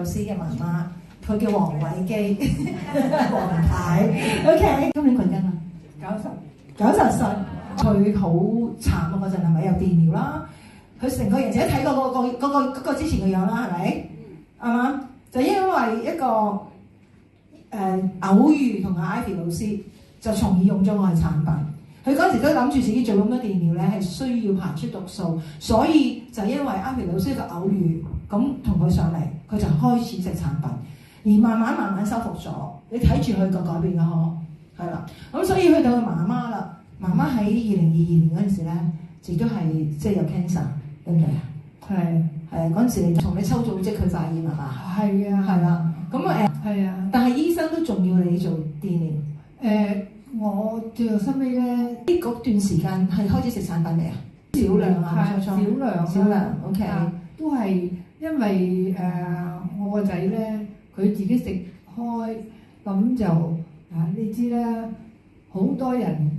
師嘅媽媽，佢叫黃偉基，黃太。OK， 今年佢斤啊？90歲，佢好慘啊！嗰陣係咪有電療啦？佢成個人自己睇過嗰個之前嘅樣啦，係咪？係嘛？就因為一個偶遇同阿 Ivy 老師，就從而用咗我嘅產品。佢嗰陣時都諗住自己做咁多電療咧，係需要排出毒素，所以就因為 Ivy 老師嘅偶遇，咁同佢上嚟，佢就開始食產品，而慢慢修復咗。你睇住佢個改變啦，嗬，係啦。咁所以去到佢媽媽啦，媽媽喺2022年嗰陣時咧，亦都係即係有 cancer， 對唔對啊？係嗰陣時你同你抽組織佢發現係嘛？係啊，係啦。咁係啊，但係醫生都仲要你做電療。我最後收尾咧，嗰段時間係開始食產品未啊？少量啊，少量 ，OK，都係因為我個仔咧，佢自己食開，咁就你知啦，好多人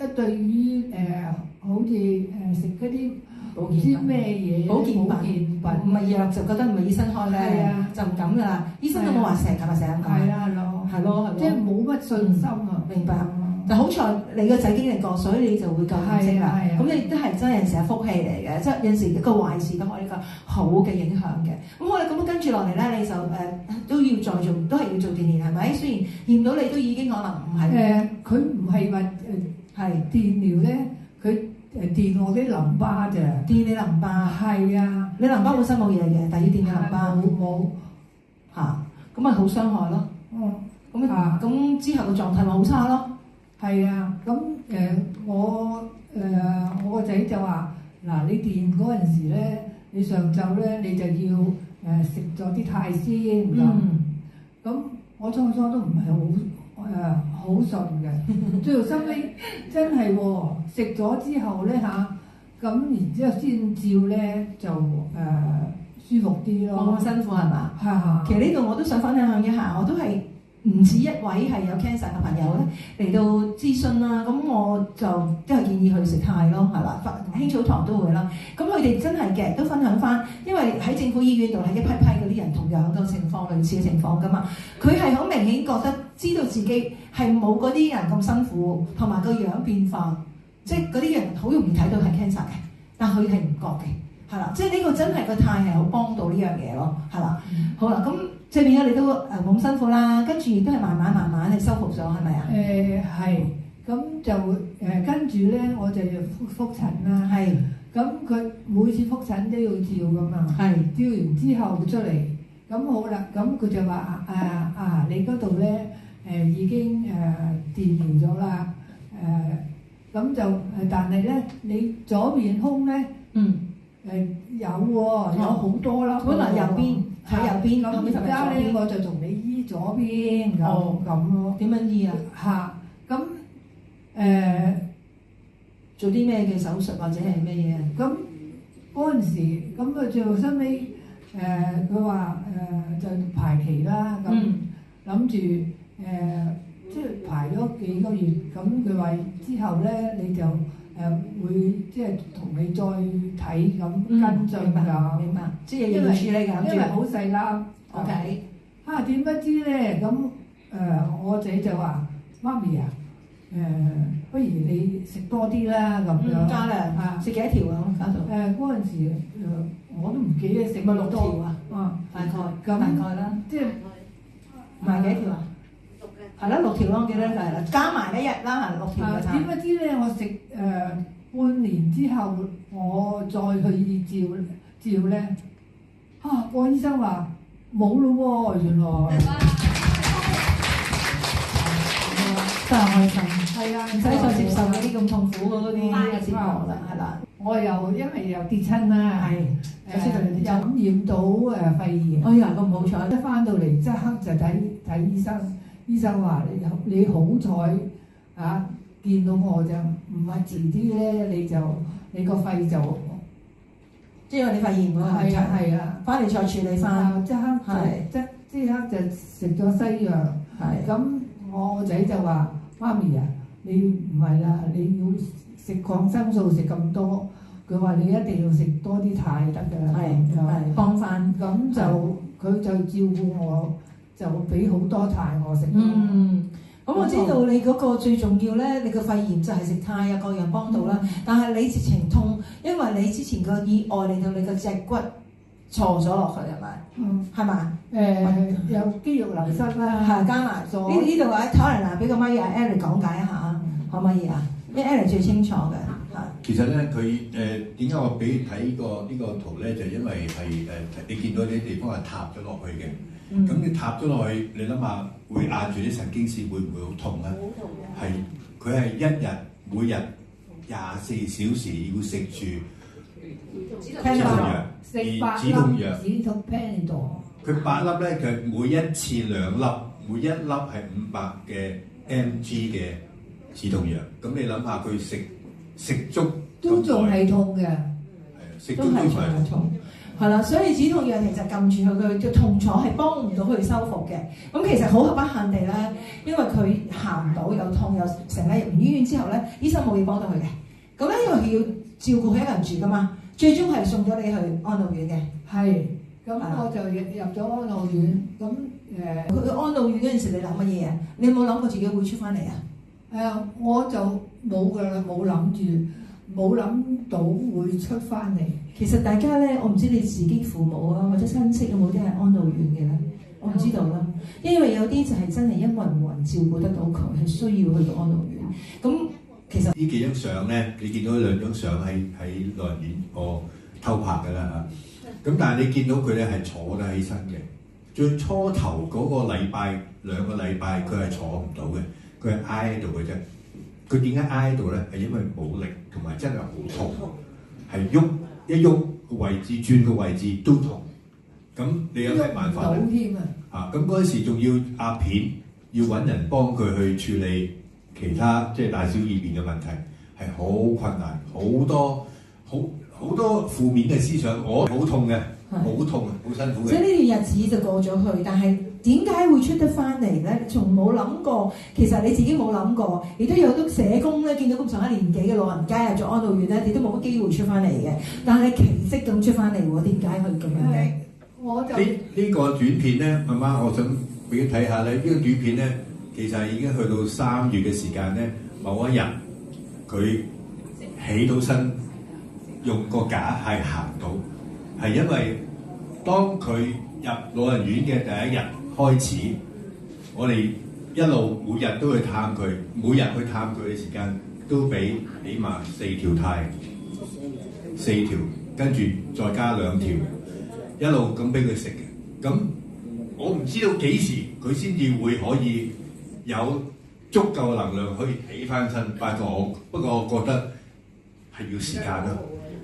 一對於好似食嗰啲唔知咩嘢保健品，唔係藥就覺得唔係醫生開咧，就唔敢噶啦。醫生都冇話成咁啊，成咁講。係咯，即係冇乜信心啊。明白。但好彩你個仔經歷過，所以你就會夠認識啦。咁你都係真係有陣時係福氣嚟嘅，即係有陣時一個壞事都可以一個好嘅影響嘅。咁好啦，咁跟住落嚟咧，你就都要再做，都係要做電療係咪？雖然驗到你都已經可能唔係。佢唔係話係電療咧，佢電我啲淋巴咋。電你淋巴？係啊。你淋巴本身冇嘢嘅，但係要電你淋巴。冇嚇，咁咪好傷害咯。咁之後個狀態咪好差咯。係啊，咁我個仔就話：嗱，你電嗰陣時咧，你上晝咧你就要食咗啲泰先咁。咁我初初都唔係好信嘅，最後收尾真係喎，食咗之後咧咁然之後先照咧就舒服啲咯。冇咁辛苦係嘛？係。其實呢度我都想分享一下，我都係。唔止一位係有 cancer 嘅朋友咧嚟到諮詢啦，咁我就都係建議佢食泰咯，係啦，輕草堂都會啦。咁佢哋真係嘅都分享翻，因為喺政府醫院度係一批批嗰啲人同樣嘅情況，類似嘅情況噶嘛。佢係好明顯覺得知道自己係冇嗰啲人咁辛苦，同埋個樣變化，即係嗰啲人好容易睇到係 cancer 嘅，但佢係唔覺嘅。係啦，即係呢個真係個泰係好幫到呢樣嘢咯，係啦。好啦，咁即係變咗你都冇咁辛苦啦，跟住亦都係慢慢係修復咗，係咪啊？係，咁就跟住咧，我就要覆診啦。係，咁佢每次覆診都要照噶嘛。係，照完之後出嚟，咁好啦，咁佢就話你嗰度咧已經電療咗啦，咁就但係咧你左邊胸咧，有喎，有好多啦。本來右邊喺右邊，咁而家咧我就同你醫左邊咁咯。點樣醫啊？咁做啲咩嘅手術或者係咩嘢啊？咁嗰陣時，咁啊最後收尾佢話就排期啦，咁諗住即係排咗幾個月，咁佢話之後咧你就會即係同你再睇咁跟進㗎，明白？即係要處理㗎，因為好細粒。OK。點不知咧咁我仔就話：媽咪啊，不如你食多啲啦咁樣。加量食幾多條啊？加到嗰陣時我都唔記得食咪6條啊？大概啦。即係唔係幾條啊？係啦，6條咯，我記得就係啦，加埋1日啦，6條嘅餐。點不知咧？我食半年之後，我再去照咧，個醫生話冇咯喎，原來。真係開心。係啊，唔使再接受嗰啲咁痛苦嗰啲折磨啦，係啦。我又因為又跌親啦，又感染到肺炎。哎呀，咁唔好彩！一翻到嚟即刻就睇醫生。醫生話你好彩見到我就唔係遲啲咧，你個肺就即係因為你肺炎喎。係啊，翻嚟再處理翻。即刻就食咗西藥。係。咁我個仔就話：媽咪啊，你唔係啦，你要食抗生素食咁多。佢話你一定要食多啲泰得㗎啦。係幫翻。咁就佢就照顧我，就俾好多菜我食。咁我知道你嗰個最重要咧，你個肺炎就係食太啊，各樣幫到啦。但係你直情痛，因為你之前個意外令到你個脊骨錯咗落去係咪？係嘛？有肌肉流失啦，係加埋咗。呢度啊，可能俾個咪啊 Eric 講解一下，可唔可以啊？因為 Eric 最清楚嘅嚇。其實咧，佢點解我俾你睇呢個圖咧？就因為係你見到啲地方係塌咗落去嘅。咁你塌咗落去，你諗下會壓住啲神經線，會唔會好痛咧？係，佢係每日24小時要食住止痛藥，止痛藥。止痛 Panadol。佢8粒咧，佢每一次2粒，每一粒係500嘅 mg 嘅止痛藥。咁你諗下佢食足都仲係痛嘅，食足都係痛。係啦，所以止痛藥其實撳住佢嘅痛楚係幫唔到佢修復嘅。咁其實好不幸地咧，因為佢行唔到，又痛又成日入完醫院之後咧，醫生冇嘢幫到佢嘅。咁咧因為佢要照顧佢一個人住噶嘛，最終係送咗你去安老院嘅。係，咁我就入咗安老院。咁佢去安老院嗰陣時，你諗乜嘢啊？你有冇諗過自己會出翻嚟啊？我就冇㗎啦，冇諗到會出翻嚟。其實大家咧，我唔知你自己父母啊，或者親戚有冇啲係安老院嘅咧？我唔知道啦，因為有啲就係真係因為冇人照顧得到佢，係需要去到安老院。咁其實呢幾張相咧，你見到2張相喺老人院我偷拍㗎啦嚇。咁但係你見到佢咧係坐得起身嘅。最初頭嗰個禮拜2個禮拜佢係坐唔到嘅，佢係挨喺度嘅啫。佢點解挨喺度咧？係因為冇力同埋真係好痛，係一喐個位置轉個位置都痛。咁你有咩辦法咧？咁嗰陣時仲要壓片，要揾人幫佢去處理其他即係大小二便嘅問題，係好困難，好多負面嘅思想。我好痛嘅，好痛啊，好辛苦嘅。即係呢段日子就過咗去，但係點解會出得翻嚟咧？從冇諗過，其實你自己冇諗過，亦都有好多社工咧，見到咁上下年紀嘅老人家入咗安老院咧，你都冇乜機會出翻嚟嘅。但係奇蹟咁出翻嚟喎，點解佢咁樣嘅？我就呢個短片咧，媽媽，我想俾你睇下咧。呢個短片咧，其實已經去到3月嘅時間咧，某一日佢起到身，用個架係行到，係因為當佢入老人院嘅第一日開始，我哋一路每日都去探佢，每日去探佢嘅時間都俾起碼4條肽，4條，跟住再加2條，一路咁俾佢食嘅。咁我唔知道幾時佢先至會可以有足夠嘅能量可以起翻身，不過我覺得係要時間咯。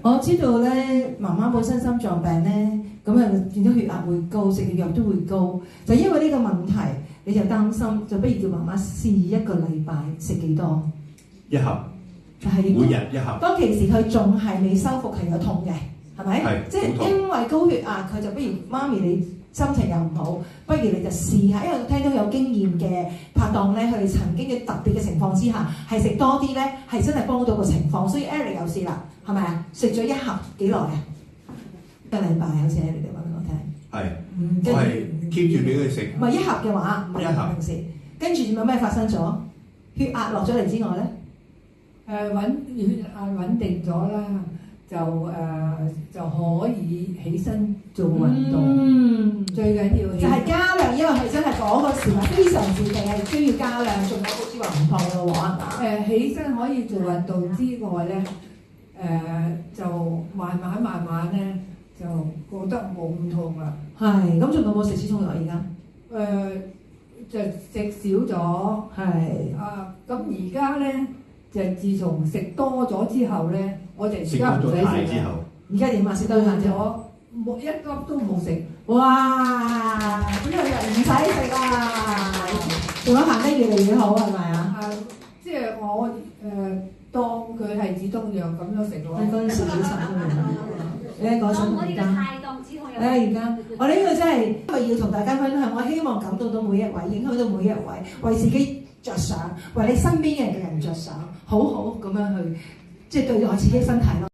我知道咧，媽媽本身心臟病咧，咁啊見到血壓會高，食嘅藥都會高，就因為呢個問題，你就擔心，就不如叫媽媽試1個禮拜食幾多？1盒，係每日1盒。當其時佢仲係未修復，係有痛嘅，係咪？係。即係因為高血壓，佢就不如媽咪你心情又唔好，不如你就試下，因為聽到有經驗嘅拍檔咧，佢哋曾經嘅特別嘅情況之下，係食多啲咧，係真係幫到個情況，所以 Eric 有試啦。係咪啊？食咗1盒幾耐啊？1個禮拜好似你哋話俾我聽。係，我係 keep 住俾佢食。唔係1盒嘅話，唔係平時。跟住有咩發生咗？血壓落咗嚟之外咧，血壓穩定咗啦，就可以起身做運動。最緊要就係加量，因為係真係嗰個時候非常時期係需要加量，仲有好似話唔痛咯喎，係嘛？起身可以做運動之外咧。就慢慢咧，就覺得冇咁痛啦。係，咁仲有冇食止痛藥而家？就食少咗。係。咁而家咧，就自從食多咗之後咧，我哋而家唔使食啦。而家點啊？食多咗冇1粒都冇食。哇！咁又唔使食啦，仲有行得越嚟越好，係咪啊？即係我當佢係止痛藥咁樣食咯。你嗰陣時幾十你講什麼而家？而家我呢個真係因為要同大家分享，我希望感動到每一位，影響到每一位，為自己着想，為你身邊嘅人着想，好好咁樣去即係對待自己身體咯。